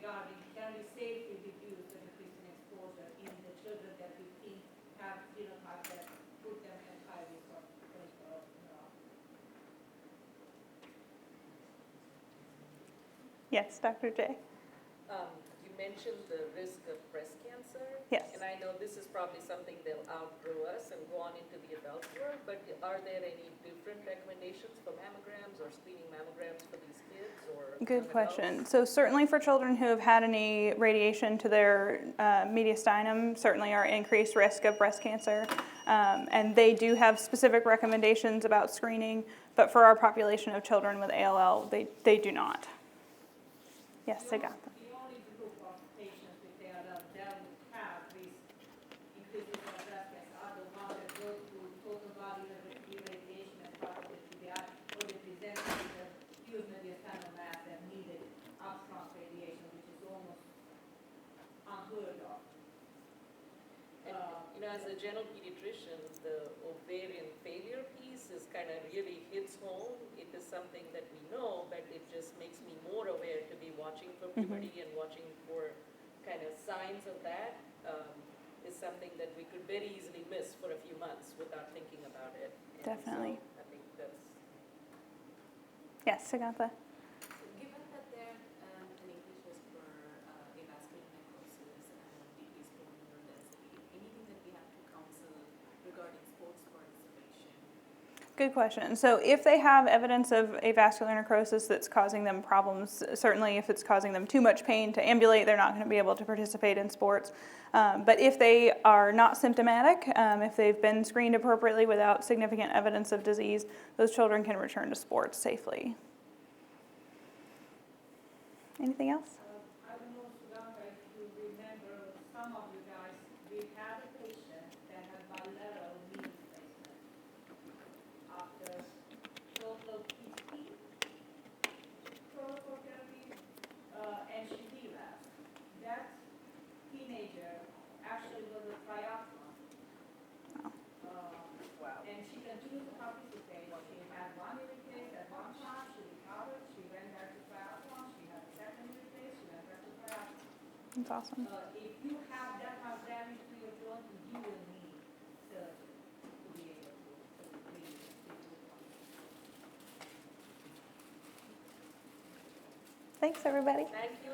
regarding can we safely reduce the increasing exposure in the children that we think have phenotypes that put them at high risk of peripheral neuropathy. Yes, Dr. J. You mentioned the risk of breast cancer. Yes. And I know this is probably something they'll outgrow us and go on into the adult world, but are there any different recommendations for mammograms or screening mammograms for these kids or Good young question. adults? So certainly for children who have had any radiation to their mediastinum, certainly are increased risk of breast cancer. And they do have specific recommendations about screening, but for our population of children with ALL, they do not. Yes, I got that. The only group of patients with ALL that would have this increased risk of breast cancer are the ones that go through total body irradiation as part of the pediatric, or they present with a huge mediastinal mass that needed upfront radiation, which is almost unheard of. And, as a general pediatrician, the ovarian failure piece is kind of really hits home. It is something that we know, but it just makes me more aware to be watching for puberty and watching for kind of signs of that is something that we could very easily miss for a few months without thinking about it. And Definitely. So I think that's. Yes, Agatha. Given that there an increased risk for avascular necrosis and decreased bone mineral density, anything that we have to counsel regarding sports participation? Good question. So if they have evidence of avascular necrosis that's causing them problems, certainly if it's causing them too much pain to ambulate, they're not going to be able to participate in sports. But if they are not symptomatic, if they've been screened appropriately without significant evidence of disease, those children can return to sports safely. Anything else? I don't know, Sugandha, if you remember, some of you guys, we had a patient that had bilateral knee replacement after total PT protocol therapy, and she relapsed. That teenager actually was a triathlon. And she continued to participate. She had one knee replaced at one time, she recovered, she went back to triathlon, she had a second knee replaced, she went back to triathlon. That's awesome. If you have that much damage to your joint, you will need surgery to be able to really Thanks, everybody. Thank you.